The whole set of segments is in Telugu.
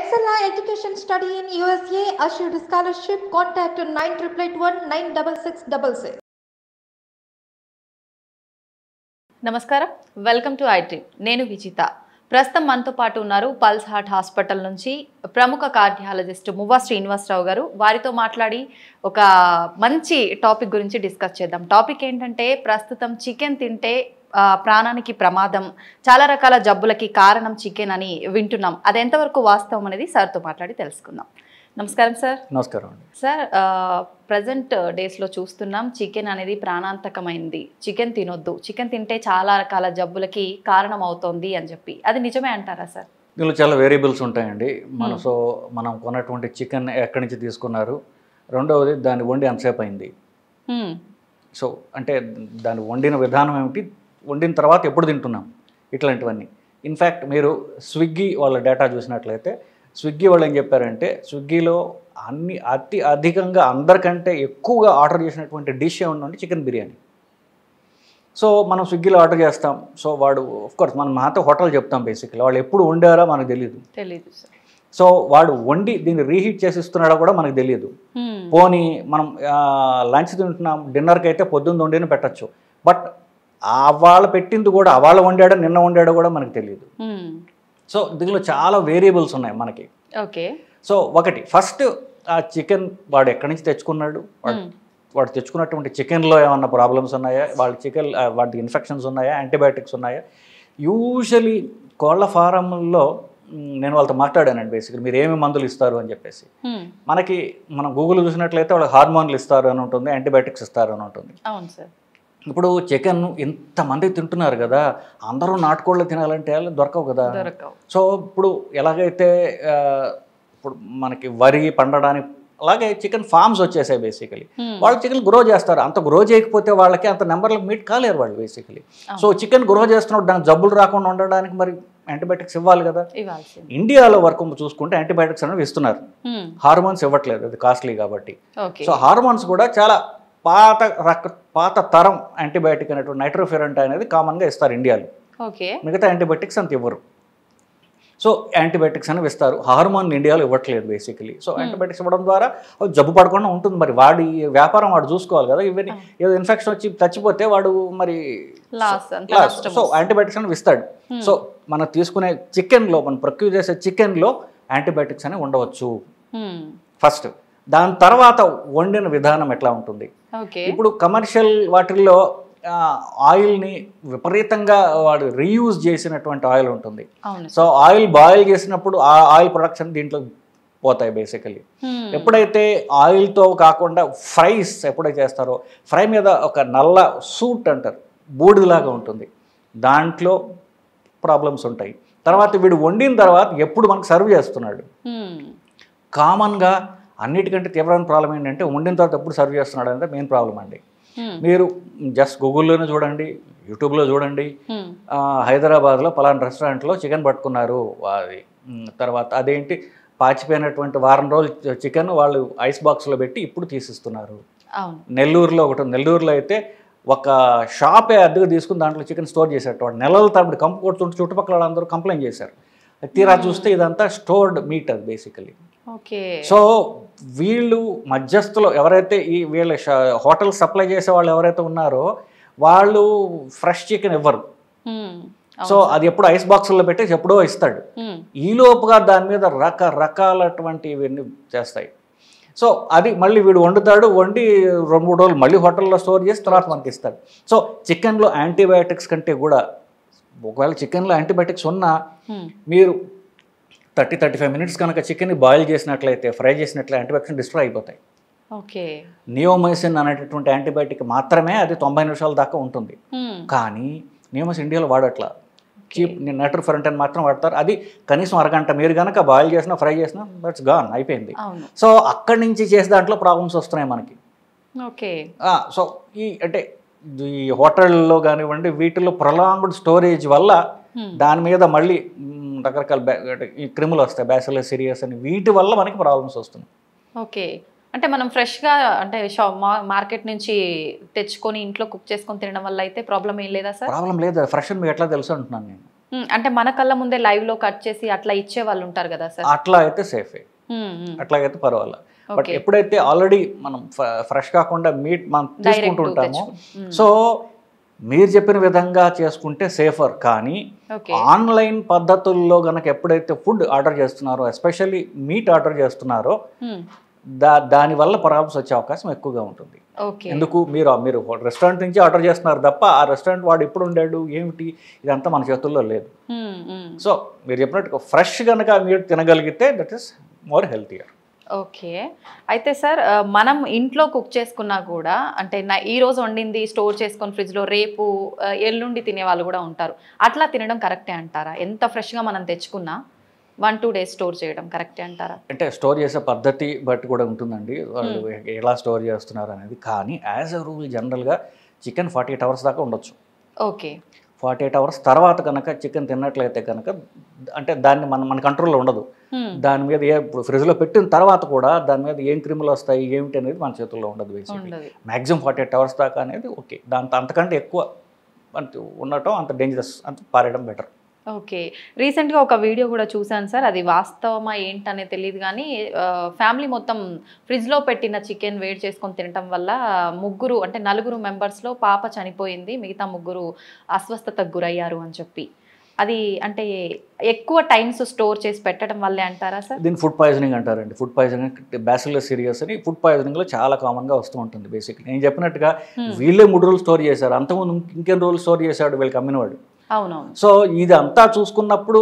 Excella Education Study in USA assured scholarship. Contact 9881 నమస్కారం, వెల్కమ్ టు ఐ డ్రీమ్. నేను విజిత. ప్రస్తుతం మనతో పాటు ఉన్నారు పల్స్ హార్ట్ హాస్పిటల్ నుంచి ప్రముఖ కార్డియాలజిస్ట్ మువ్వా శ్రీనివాసరావు గారు. వారితో మాట్లాడి ఒక మంచి టాపిక్ గురించి డిస్కస్ చేద్దాం. టాపిక్ ఏంటంటే, ప్రస్తుతం చికెన్ తింటే ప్రాణానికి ప్రమాదం, చాలా రకాల జబ్బులకి కారణం చికెన్ అని వింటున్నాం. అది ఎంతవరకు వాస్తవం అనేది సార్తో మాట్లాడి తెలుసుకుందాం. నమస్కారం సార్. నమస్కారం అండి. సార్, ప్రజెంట్ డేస్లో చూస్తున్నాం చికెన్ అనేది ప్రాణాంతకమైంది. చికెన్ తినొద్దు, చికెన్ తింటే చాలా రకాల జబ్బులకి కారణం అవుతోంది అని చెప్పి, అది నిజమే అంటారా సార్? దీనిలో చాలా వేరియబుల్స్ ఉంటాయండి. మనం కొన్నటువంటి చికెన్ ఎక్కడి నుంచి తీసుకున్నారు, రెండవది దాన్ని వండి ఎంతసేపు అయింది, సో అంటే దాన్ని వండిన విధానం ఏమిటి, వండిన తర్వాత ఎప్పుడు తింటున్నాం, ఇట్లాంటివన్నీ. ఇన్ఫ్యాక్ట్ మీరు స్విగ్గీ వాళ్ళ డేటా చూసినట్లయితే, స్విగ్గీ వాళ్ళు ఏం చెప్పారంటే, స్విగ్గీలో అధికంగా అందరికంటే ఎక్కువగా ఆర్డర్ చేసినటువంటి డిష్ ఏమంటే చికెన్ బిర్యానీ. సో మనం స్విగ్గీలో ఆర్డర్ చేస్తాం. సో వాడు ఆఫ్కోర్స్ మనం మాతో హోటల్ చెప్తాం, బేసిక్లీ వాళ్ళు ఎప్పుడు వండారో మనకు తెలియదు. సార్. సో వాడు వండి దీన్ని రీహీట్ చేసి ఇస్తున్నాడో కూడా మనకు తెలియదు. పోనీ మనం లంచ్ తింటున్నాం, డిన్నర్కి అయితే పొద్దున్న వండిన పెట్టచ్చు, బట్ వాళ్ళు పెట్టింది కూడా వాళ్ళు వండాడో నిన్న వండాడో కూడా మనకు తెలియదు. సో దీనిలో చాలా వేరియబుల్స్ ఉన్నాయి మనకి. ఓకే. సో ఒకటి, ఫస్ట్ ఆ చికెన్ వాడు ఎక్కడి నుంచి తెచ్చుకున్నాడు, వాడు తెచ్చుకున్నటువంటి చికెన్లో ఏమన్నా ప్రాబ్లమ్స్ ఉన్నాయా, వాటి ఇన్ఫెక్షన్స్ ఉన్నాయా, యాంటీబయాటిక్స్ ఉన్నాయా. యూజువలీ కోళ్ళ ఫారంలో నేను వాళ్ళతో మాట్లాడానండి, బేసిక్లీ మీరు ఏమి మందులు ఇస్తారు అని చెప్పేసి. మనం గూగుల్ చూసినట్లయితే వాళ్ళు హార్మోన్లు ఇస్తారు అని ఉంటుంది, యాంటీబయాటిక్స్ ఇస్తారు అని ఉంటుంది. అవును సార్. ఇప్పుడు చికెన్ ఇంతమంది తింటున్నారు కదా, అందరూ నాటుకోళ్ళు తినాలంటే దొరకవు కదా. సో ఇప్పుడు ఎలాగైతే ఇప్పుడు మనకి వరి పండడానికి అలాగే చికెన్ ఫార్మ్స్ వచ్చేసాయి బేసికలీ. వాళ్ళు చికెన్ గ్రో చేస్తారు, అంత గ్రో చేయకపోతే వాళ్ళకి అంత నెంబర్లో మీట్ కాలేరు వాళ్ళు బేసికలీ. సో చికెన్ గ్రో చేస్తున్నప్పుడు దానికి జబ్బులు రాకుండా ఉండడానికి మరి యాంటీబయాటిక్స్ ఇవ్వాలి కదా. ఇండియాలో వరకు చూసుకుంటే యాంటీబయాటిక్స్ అనేవి ఇస్తున్నారు, హార్మోన్స్ ఇవ్వట్లేదు, అది కాస్ట్లీ కాబట్టి. సో హార్మోన్స్ కూడా చాలా పాత తరం యాంటీబయాటిక్ అనేటువంటి నైట్రోఫెరంట్ అనేది కామన్గా ఇస్తారు ఇండియాలో. మిగతా యాంటీబయాటిక్స్ అంత ఇవ్వరు. సో యాంటీబయాటిక్స్ అనేవి ఇస్తారు, హార్మోన్ ఇండియాలో ఇవ్వట్లేదు బేసికలీ. సో యాంటీబయాటిక్స్ ఇవ్వడం ద్వారా జబ్బు పడకుండా ఉంటుంది. మరి వాడి వ్యాపారం వాడు చూసుకోవాలి కదా. ఇవన్నీ ఏదో ఇన్ఫెక్షన్ వచ్చి చచ్చిపోతే వాడు మరి సో యాంటీబయాటిక్స్ అనేవి ఇస్తాడు. సో మనం తీసుకునే చికెన్లో, మనం ప్రొక్యూర్ చేసే చికెన్లో యాంటీబయాటిక్స్ అనేవి ఉండవచ్చు ఫస్ట్. దాని తర్వాత వండిన విధానం ఎట్లా ఉంటుంది. ఇప్పుడు కమర్షియల్ వాటిల్లో ఆయిల్ని విపరీతంగా వాడు రీయూజ్ చేసినటువంటి ఆయిల్ ఉంటుంది. సో ఆయిల్ బాయిల్ చేసినప్పుడు ఆ ఆయిల్ ప్రొడక్షన్ దీంట్లో పోతాయి బేసికలీ. ఎప్పుడైతే ఆయిల్తో కాకుండా ఫ్రైస్ ఎప్పుడైతే చేస్తారో, ఫ్రై మీద ఒక నల్ల సూట్ అంటారు, బూడిదలాగా ఉంటుంది, దాంట్లో ప్రాబ్లమ్స్ ఉంటాయి. తర్వాత వీడు వండిన తర్వాత ఎప్పుడు మనకు సర్వ్ చేస్తున్నాడు, కామన్గా అన్నిటికంటే తీవ్రమైన ప్రాబ్లం ఏంటంటే వండిన తర్వాత ఎప్పుడు సర్వ్ చేస్తున్నాడు అంటే మెయిన్ ప్రాబ్లం అండి. మీరు జస్ట్ గూగుల్లోనే చూడండి, యూట్యూబ్లో చూడండి, హైదరాబాద్లో పలానా రెస్టారెంట్లో చికెన్ పట్టుకున్నారు, అది తర్వాత అదేంటి పాచిపోయినటువంటి వారం రోజులు చికెన్ వాళ్ళు ఐస్ బాక్స్లో పెట్టి ఇప్పుడు తీసిస్తున్నారు. నెల్లూరులో ఒకటి, నెల్లూరులో అయితే ఒక షాపే అద్దెకు తీసుకుని దాంట్లో చికెన్ స్టోర్ చేసేటవాడు, నెలల తరబడి కంపు కొడుతుంటే చుట్టుపక్కల వాళ్ళందరూ కంప్లైంట్ చేశారు. తీరా చూస్తే ఇదంతా స్టోర్డ్ మీట్ అది బేసికలీ. సో వీళ్ళు మధ్యస్థులు ఎవరైతే వీళ్ళ హోటల్ సప్లై చేసే వాళ్ళు ఎవరైతే ఉన్నారో వాళ్ళు ఫ్రెష్ చికెన్ ఇవ్వరు. సో అది ఎప్పుడు ఐస్ బాక్సుల్లో పెట్టేసి ఎప్పుడో ఇస్తాడు. ఈలోపుగా దాని మీద రకరకాలటువంటి ఇవన్నీ చేస్తాయి. సో అది మళ్ళీ వీడు వండుతాడు, వండి 2-3 రోజులు మళ్ళీ హోటల్లో స్టోర్ చేసి తర్వాత మనకి ఇస్తాడు. సో చికెన్లో యాంటీబయాటిక్స్ కంటే కూడా, ఒకవేళ చికెన్లో యాంటీబయాటిక్స్ ఉన్నా మీరు 30-35 మినిట్స్ కనుక చికెన్ని బాయిల్ చేసినట్లయితే, ఫ్రై చేసినట్లయితే యాంటీబయాటిక్స్ డిస్ట్రాయ్ అయిపోతాయి. నియోమైసిన్ అనేటటువంటి యాంటీబయాటిక్ మాత్రమే అది 90 నిమిషాల దాకా ఉంటుంది. కానీ నియోమైసిన్ ఇండియాలో వాడట్లా, చీప్ నైట్రోఫెరంట్ అని మాత్రం వాడతారు. అది కనీసం అరగంట మీరు కనుక బాయిల్ చేసినా ఫ్రై చేసినా దట్స్ గాన్, అయిపోయింది. సో అక్కడి నుంచి చేసే దాంట్లో ప్రాబ్లమ్స్ వస్తున్నాయి మనకి. సో అంటే ఈ హోటల్లో కానివ్వండి, వీటిల్లో ప్రొలాంగ్డ్ స్టోరేజ్ వల్ల దాని మీద మళ్ళీ రకరకాల ఈ క్రిములు వస్తాయి, బ్యాసిలస్ సిరియస్ అని, వీటి వల్ల మనకి ప్రాబ్లమ్స్ వస్తున్నాయి. అంటే మనం ఫ్రెష్గా అంటే మార్కెట్ నుంచి తెచ్చుకొని ఇంట్లో కుక్ చేసుకొని తినడం వల్ల అయితే ప్రాబ్లం ఏం లేదా సార్? ప్రాబ్లం లేదు, ఫ్రెష్ అని మీకు ఎట్లా తెలుసు అంటున్నాను నేను. అంటే మన కళ్ళ ముందే లైవ్ లో కట్ చేసి అట్లా ఇచ్చే వాళ్ళు ఉంటారు కదా సార్. అట్లా అయితే సేఫే, అట్లాగైతే పర్వాలేదు. బట్ ఎప్పుడైతే ఆల్రెడీ మనం ఫ్రెష్ కాకుండా మీట్ మనం తీసుకుంటూ ఉంటామో, సో మీరు చెప్పిన విధంగా చేసుకుంటే సేఫర్. కానీ ఆన్లైన్ పద్ధతుల్లో గనక ఎప్పుడైతే ఫుడ్ ఆర్డర్ చేస్తున్నారో, ఎస్పెషల్లీ మీట్ ఆర్డర్ చేస్తున్నారో, దానివల్ల ప్రాబ్లమ్స్ వచ్చే అవకాశం ఎక్కువగా ఉంటుంది. ఎందుకు మీరు రెస్టారెంట్ నుంచి ఆర్డర్ చేస్తున్నారు తప్ప ఆ రెస్టారెంట్ వాడు ఎప్పుడు ఉండాడు ఏమిటి ఇదంతా మన చేతుల్లో లేదు. సో మీరు చెప్పినట్టు ఫ్రెష్ కనుక మీరు తినగలిగితే that is more healthier. Okay. అయితే సార్ మనం ఇంట్లో కుక్ చేసుకున్నా కూడా అంటే ఈ రోజు వండింది స్టోర్ చేసుకొని ఫ్రిడ్జ్లో రేపు ఎల్లుండి తినే వాళ్ళు కూడా ఉంటారు. అట్లా తినడం కరెక్టే అంటారా? ఎంత ఫ్రెష్గా మనం తెచ్చుకున్నా 1-2 days స్టోర్ చేయడం కరెక్టే అంటారా? అంటే స్టోర్ చేసే పద్ధతి బట్టి కూడా ఉంటుందండి, వాళ్ళు ఎలా స్టోర్ చేస్తున్నారు అనేది. కానీ యాజ్ ఎ రూల్ జనరల్గా చికెన్ 48 hours దాకా ఉండొచ్చు. ఓకే. 48 hours తర్వాత కనుక చికెన్ తిన్నట్లయితే కనుక అంటే దాన్ని మన కంట్రోల్లో ఉండదు. దాని మీద ఇప్పుడు ఫ్రిడ్జ్లో పెట్టిన తర్వాత కూడా దాని మీద ఏం క్రిములు వస్తాయి ఏమిటి అనేది మన చేతుల్లో ఉండదు. బేసిక్లీ మ్యాక్సిమం 48 hours దాకా అనేది ఓకే. అంతకంటే ఎక్కువ ఉండటం అంత డేంజరస్, అంత పారేయడం బెటర్. ఓకే. రీసెంట్గా ఒక వీడియో కూడా చూశాను సార్, అది వాస్తవమా ఏంటనే తెలియదు కానీ ఫ్యామిలీ మొత్తం ఫ్రిడ్జ్లో పెట్టిన చికెన్ వేడి చేసుకొని తినటం వల్ల నలుగురు మెంబర్స్లో పాప చనిపోయింది, మిగతా 3 అస్వస్థతకు గురయ్యారు అని చెప్పి. అది అంటే ఎక్కువ టైమ్స్ స్టోర్ చేసి పెట్టడం వల్లే అంటారా సార్? దీన్ని ఫుడ్ పాయిజనింగ్ అంటారండి. ఫుడ్ పాయిజనింగ్ బ్యాసిల్లస్ సిరియస్ అని ఫుడ్ పాయిజనింగ్లో చాలా కామన్గా వస్తూ ఉంటుంది. బేసిక్లీ నేను చెప్పినట్టుగా వీళ్ళే 3 రోజులు స్టోర్ చేశారు, అంతకుముందు ఇంకెన్ని రోజులు స్టోర్ చేశాడు వీళ్ళకి అమ్మినవాడు. అవునవును. సో ఇది అంతా చూసుకున్నప్పుడు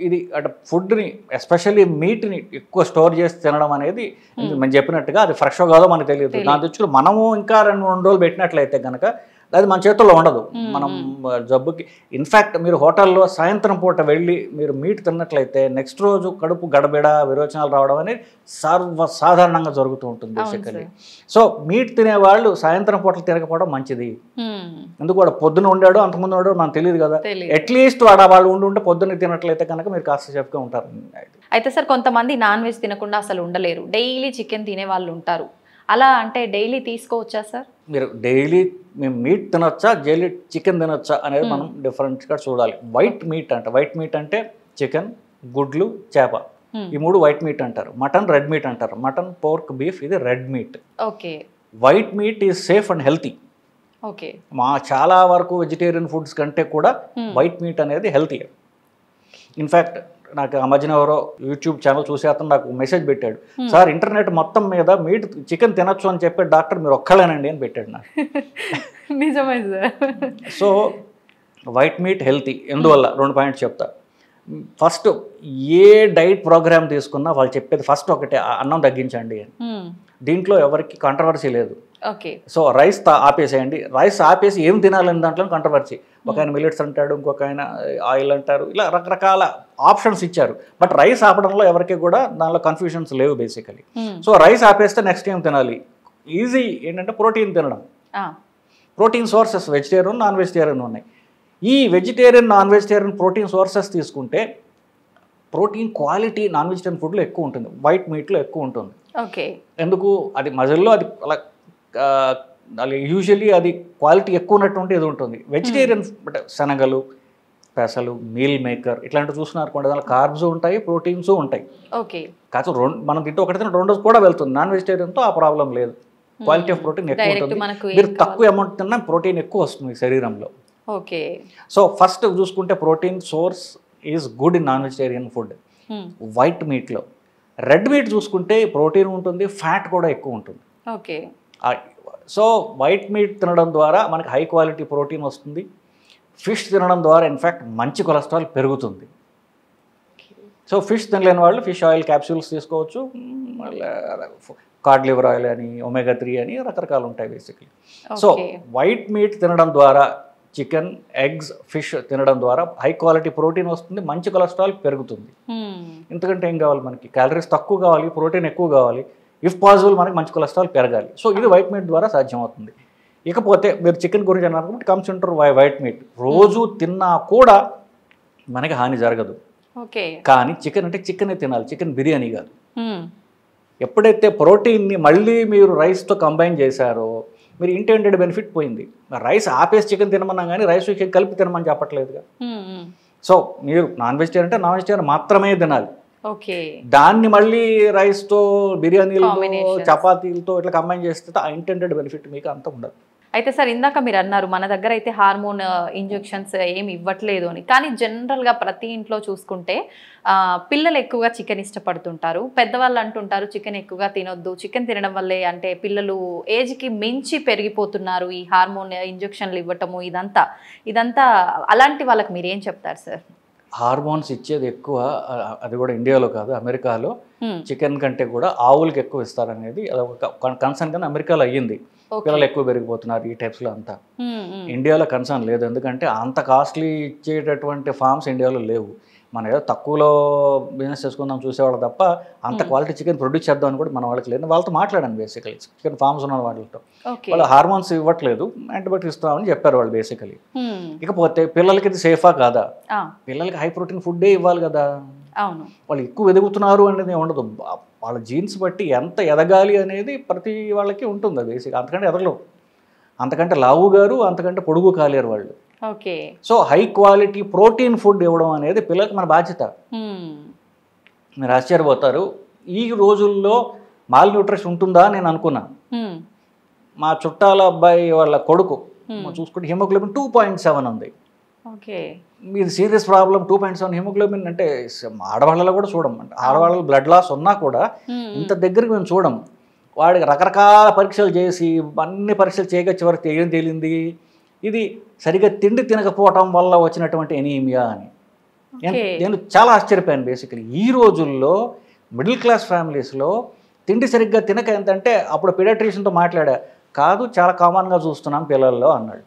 ఇది అంటే ఫుడ్ని ఎస్పెషల్లీ మీట్ని ఎక్కువ స్టోర్ చేసి తినడం అనేది మనం చెప్పినట్టుగా అది ఫ్రెష్ కాదో మనకు తెలియదు. నా తెచ్చుకుని మనము ఇంకా 2-3 రోజులు పెట్టినట్లయితే కనుక అది మన చేతుల్లో ఉండదు. మనం జబ్బుకి ఇన్ఫ్యాక్ట్ మీరు హోటల్లో సాయంత్రం పూట వెళ్ళి మీరు మీట్ తిన్నట్లయితే నెక్స్ట్ రోజు కడుపు గడబిడ విరోచనాలు రావడం అనేది సాధారణంగా జరుగుతూ ఉంటుంది బేసికలీ. సో మీట్ తినేవాళ్ళు సాయంత్రం పూటలు తినకపోవడం మంచిది. ఎందుకు వాడు పొద్దున ఉండాడు అంతకుముందు ఉన్నాడు మనకు తెలియదు కదా. అట్లీస్ట్ వాళ్ళు ఉండి పొద్దున్న తినట్లయితే కనుక మీరు కాస్త సేఫ్గా ఉంటారు. అయితే సార్ కొంతమంది నాన్ వెజ్ తినకుండా అసలు ఉండలేరు, డైలీ చికెన్ తినే వాళ్ళు ఉంటారు. అలా అంటే డైలీ తీసుకోవచ్చా సార్? మీరు డైలీ మేము మీట్ తినొచ్చా డైలీ చికెన్ తినొచ్చా అనేది మనం డిఫరెంట్గా చూడాలి. వైట్ మీట్ అంటే చికెన్, గుడ్లు, చేప, ఈ 3 వైట్ మీట్ అంటారు. మటన్ రెడ్ మీట్ అంటారు. మటన్, పోర్క్, బీఫ్ ఇది red meat. Okay. White meet is safe and healthy. Okay. చాలా వరకు వెజిటేరియన్ ఫుడ్స్ కంటే కూడా వైట్ మీట్ అనేది హెల్తీ. ఇన్ఫ్యాక్ట్ నాకు ఆ మధ్యన ఎవరో యూట్యూబ్ ఛానల్ చూసే అతను నాకు మెసేజ్ పెట్టాడు, సార్ ఇంటర్నెట్ మొత్తం మీద మీట్ చికెన్ తినొచ్చు అని చెప్పే డాక్టర్ మీరు ఒక్కళ్ళేనండి అని పెట్టాడు నాకు. నిజమే sir. So white meet healthy. ఎందువల్ల 2 పాయింట్స్ చెప్తా. ఫస్ట్ ఏ డైట్ ప్రోగ్రామ్ తీసుకున్నా వాళ్ళు చెప్పేది ఫస్ట్ ఒకటే, అన్నం తగ్గించండి అని. దీంట్లో ఎవరికి కాంట్రవర్సీ లేదు. ఓకే. సో రైస్ ఆపేసేయండి. రైస్ ఆపేసి ఏం తినాలని దాంట్లో కాంట్రవర్సీ. ఒక ఆయన మిల్లెట్స్ అంటాడు, ఇంకొక ఆయన ఆయిల్ అంటారు, ఇలా రకరకాల ఆప్షన్స్ ఇచ్చారు. బట్ రైస్ ఆపడంలో ఎవరికి కూడా దానిలో కన్ఫ్యూషన్స్ లేవు బేసికలీ. సో రైస్ ఆపేస్తే నెక్స్ట్ ఏం తినాలి? ఈజీ ఏంటంటే ప్రోటీన్ తినడం. Protein sources vegetarian, non vegetarian ఉన్నాయి. ఈ vegetarian, non vegetarian protein sources తీసుకుంటే ప్రోటీన్ క్వాలిటీ నాన్ వెజిటేరియన్ ఫుడ్లో ఎక్కువ ఉంటుంది, వైట్ మీట్లో ఎక్కువ ఉంటుంది. ఓకే. ఎందుకు? అది మజిల్లో అది అలా యూజువల్లీ అది క్వాలిటీ ఎక్కువ ఉన్నటువంటి ఇది ఉంటుంది. వెజిటేరియన్ అంటే శనగలు, పెసలు, మీల్ మేకర్ ఇట్లాంటివి చూస్తున్నారు కొంటే దానిలో కార్బ్స్ ఉంటాయి, ప్రోటీన్స్ ఉంటాయి. ఓకే. కాకపోతే మనం తింటే ఒకటి తిన 2 రోజు కూడా వెళ్తుంది. నాన్ వెజిటేరియన్తో ఆ ప్రాబ్లం లేదు. క్వాలిటీ ఆఫ్ ప్రోటీన్ ఎక్కువ ఉంటుంది. మీరు తక్కువ అమౌంట్ తిన్నా ప్రోటీన్ ఎక్కువ వస్తుంది శరీరంలో. ఓకే. సో ఫస్ట్ చూసుకుంటే protein source is good in non vegetarian food white మీట్లో. రెడ్ మీట్ చూసుకుంటే ప్రోటీన్ ఉంటుంది, ఫ్యాట్ కూడా ఎక్కువ ఉంటుంది. ఓకే. సో వైట్ మీట్ తినడం ద్వారా మనకి హై క్వాలిటీ ప్రోటీన్ వస్తుంది. ఫిష్ తినడం ద్వారా ఇన్ఫ్యాక్ట్ మంచి కొలెస్ట్రాల్ పెరుగుతుంది. సో ఫిష్ తినలేని వాళ్ళు ఫిష్ ఆయిల్ క్యాప్సూల్స్ తీసుకోవచ్చు. కార్డ్ లివర్ ఆయిల్ అని, ఒమేగా 3 అని రకరకాలు ఉంటాయి బేసిక్లీ. సో వైట్ మీట్ తినడం ద్వారా, చికెన్, ఎగ్స్, ఫిష్ తినడం ద్వారా హై క్వాలిటీ ప్రోటీన్ వస్తుంది, మంచి కొలెస్ట్రాల్ పెరుగుతుంది. ఎందుకంటే ఏం కావాలి మనకి? క్యాలరీస్ తక్కువ కావాలి, ప్రోటీన్ ఎక్కువ కావాలి. ఇఫ్ పాసిబుల్ మనకి మంచి కొలెస్ట్రాల్ పెరగాలి. సో ఇది వైట్ మీట్ ద్వారా సాధ్యమవుతుంది. ఇకపోతే మీరు చికెన్ గురించి అన్నారు, కమ్స్ ఇంటర్ వైట్ మీట్. రోజు తిన్నా కూడా మనకి హాని జరగదు. కానీ చికెన్ అంటే చికెనే తినాలి, చికెన్ బిర్యానీ కాదు. ఎప్పుడైతే ప్రోటీన్ని మళ్ళీ మీరు రైస్తో కంబైన్ చేశారో మీరు ఇంటెండెడ్ బెనిఫిట్ పోయింది. రైస్ ఆపేసి చికెన్ తినమన్నా కానీ రైస్ చికెన్ కలిపి తినమని చెప్పట్లేదుగా. సో మీరు నాన్ వెజిటేరియన్ అంటే నాన్ వెజిటేరియన్ మాత్రమే తినాలి. ఓకే, దాన్ని మళ్ళీ రైస్తో బిర్యానీలతో చపాతీలతో ఇట్లా కంబైన్ చేస్తే ఆ ఇంటెండెడ్ బెనిఫిట్ మీకు అంత ఉండదు. అయితే సార్ ఇందాక మీరు అన్నారు మన దగ్గర అయితే హార్మోన్ ఇంజెక్షన్స్ ఏమి ఇవ్వట్లేదు అని, కానీ జనరల్గా ప్రతి ఇంట్లో చూసుకుంటే పిల్లలు ఎక్కువగా చికెన్ ఇష్టపడుతుంటారు. పెద్దవాళ్ళు అంటుంటారు చికెన్ ఎక్కువగా తినొద్దు, చికెన్ తినడం వల్లే అంటే పిల్లలు ఏజ్కి మించి పెరిగిపోతున్నారు, ఈ హార్మోన్ ఇంజెక్షన్లు ఇవ్వటము ఇదంతా అలాంటి వాళ్ళకి మీరు ఏం చెప్తారు సార్? హార్మోన్స్ ఇచ్చేది ఎక్కువ, అది కూడా ఇండియాలో కాదు అమెరికాలో చికెన్ కంటే కూడా ఆవులకి ఎక్కువ ఇస్తారనేది అదొక కన్సర్న్ కానీ అమెరికాలో అయ్యింది. పిల్లలు ఎక్కువ పెరిగిపోతున్నారు ఈ టైప్స్లో అంతా. ఇండియాలో కన్సర్న్ లేదు, ఎందుకంటే అంత కాస్ట్లీ ఇచ్చేటటువంటి ఫార్మ్స్ ఇండియాలో లేవు. మనం ఏదో తక్కువలో బిజినెస్ చేసుకుందాం చూసేవాళ్ళు తప్ప అంత క్వాలిటీ చికెన్ ప్రొడ్యూస్ చేద్దాం అని కూడా మన వాళ్ళకి లేదు. వాళ్ళతో మాట్లాడాను బేసికలీ, చికెన్ ఫార్మ్స్ ఉన్న వాళ్ళతో. వాళ్ళు హార్మోన్స్ ఇవ్వట్లేదు, యాంటీబయాటిక్స్ ఇస్తామని చెప్పారు వాళ్ళు బేసికలీ. ఇకపోతే పిల్లలకి ఇది సేఫా కాదా? పిల్లలకి హై ప్రోటీన్ ఫుడ్డే ఇవ్వాలి కదా. వాళ్ళు ఎక్కువ ఎదుగుతున్నారు అనేది ఉండదు, వాళ్ళ జీన్స్ బట్టి ఎంత ఎదగాలి అనేది ప్రతి వాళ్ళకి ఉంటుంది బేసిక్. అంతకంటే ఎదగలేవు, అంతకంటే లావు గారు అంతకంటే పొడుగు కాలేరు వాళ్ళు. Okay, so high quality protein food ఇవ్వడం అనేది పిల్లలకి మన బాధ్యత. మీరు ఆశ్చర్యపోతారు, ఈ రోజుల్లో మాల్ న్యూట్రిషన్ ఉంటుందా నేను అనుకున్నా. మా చుట్టాల అబ్బాయి వాళ్ళ కొడుకు చూసుకుంటే హిమోగ్లోబిన్ 2.7 ఉంది. మీది సీరియస్ ప్రాబ్లం 2.7 హిమోగ్లోబిన్ అంటే ఆడవాళ్ళలో కూడా చూడమంట. ఆడవాళ్ళలో బ్లడ్ లాస్ ఉన్నా కూడా ఇంత దగ్గరికి మేము చూడం. వాడికి రకరకాల పరీక్షలు చేసి అన్ని పరీక్షలు చేయగా చివరికి ఏం తేలింది, ఇది సరిగ్గా తిండి తినకపోవటం వల్ల వచ్చినటువంటి ఎనీమియా అని. నేను చాలా ఆశ్చర్యపోయాను బేసికలీ. ఈ రోజుల్లో మిడిల్ క్లాస్ ఫ్యామిలీస్లో తిండి సరిగ్గా తినక ఎంతంటే అప్పుడు పీడియాట్రిషియన్తో మాట్లాడా, కాదు చాలా కామన్గా చూస్తున్నాం పిల్లల్లో అన్నాడు.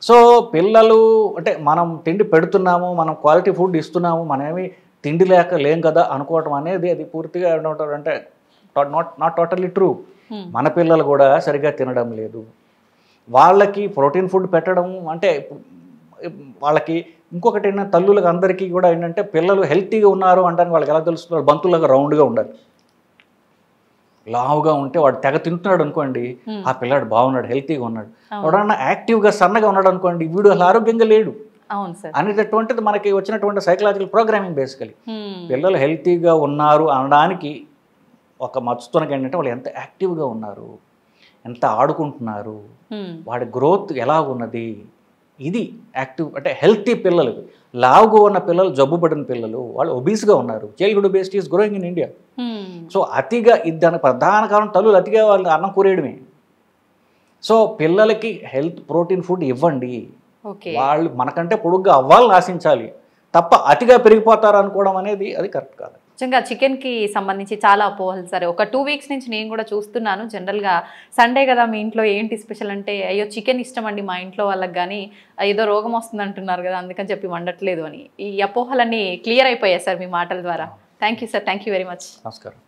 సో పిల్లలు అంటే మనం తిండి పెడుతున్నాము, మనం క్వాలిటీ ఫుడ్ ఇస్తున్నాము, మనమేమి తిండి లేక లేం కదా అనుకోవటం అనేది అది పూర్తిగా అంటే నాట్ టోటల్లీ ట్రూ. మన పిల్లలు కూడా సరిగ్గా తినడం లేదు. వాళ్ళకి ప్రోటీన్ ఫుడ్ పెట్టడం అంటే వాళ్ళకి ఇంకొకటి ఏంటంటే తల్లులకు అందరికీ కూడా ఏంటంటే పిల్లలు హెల్తీగా ఉన్నారు అంటే వాళ్ళకి ఎలా తెలుస్తుంది, వాళ్ళు బంతులాగా రౌండ్గా ఉండాలి. లావుగా ఉంటే వాడు తెగ తింటున్నాడు అనుకోండి, ఆ పిల్లాడు బాగున్నాడు, హెల్తీగా ఉన్నాడు. ఎవడన్నా యాక్టివ్గా సన్నగా ఉన్నాడు అనుకోండి, వీడు అసలు ఆరోగ్యంగా లేడు అనేటటువంటిది మనకి వచ్చినటువంటి సైకలాజికల్ ప్రోగ్రామింగ్ బేసికలీ. పిల్లలు హెల్తీగా ఉన్నారు అనడానికి ఒక మచ్చుతునకి ఏంటంటే వాళ్ళు ఎంత యాక్టివ్గా ఉన్నారు, ఎంత ఆడుకుంటున్నారు, వాడి గ్రోత్ ఎలా ఉన్నది, ఇది యాక్టివ్ అంటే హెల్తీ పిల్లలు. లావుగా ఉన్న పిల్లలు, జబ్బు పడిన పిల్లలు, వాళ్ళు ఒబీస్గా ఉన్నారు. Childhood obesity is growing in India. So అతిగా ఇది దానికి ప్రధాన కారణం తల్లులు అతిగా వాళ్ళు అన్నం కూరేయడమే. సో పిల్లలకి హెల్త్ ప్రోటీన్ ఫుడ్ ఇవ్వండి, వాళ్ళు మనకంటే పొడుగ్గా అవ్వాలని ఆశించాలి తప్ప అతిగా పెరిగిపోతారు అనుకోవడం అనేది అది కరెక్ట్ కాదు. నిజంగా చికెన్కి సంబంధించి చాలా అపోహలు సరే. ఒక 2 వీక్స్ నుంచి నేను కూడా చూస్తున్నాను. జనరల్గా సండే కదా మీ ఇంట్లో ఏంటి స్పెషల్ అంటే, అయ్యో చికెన్ ఇష్టం అండి మా ఇంట్లో వాళ్ళకి, కానీ ఏదో రోగం వస్తుంది అంటున్నారు కదా అందుకని చెప్పి వండట్లేదు అని. ఈ అపోహలన్నీ క్లియర్ అయిపోయాయి సార్ మీ మాటల ద్వారా. Thank you sir, thank you very much. నమస్కారం.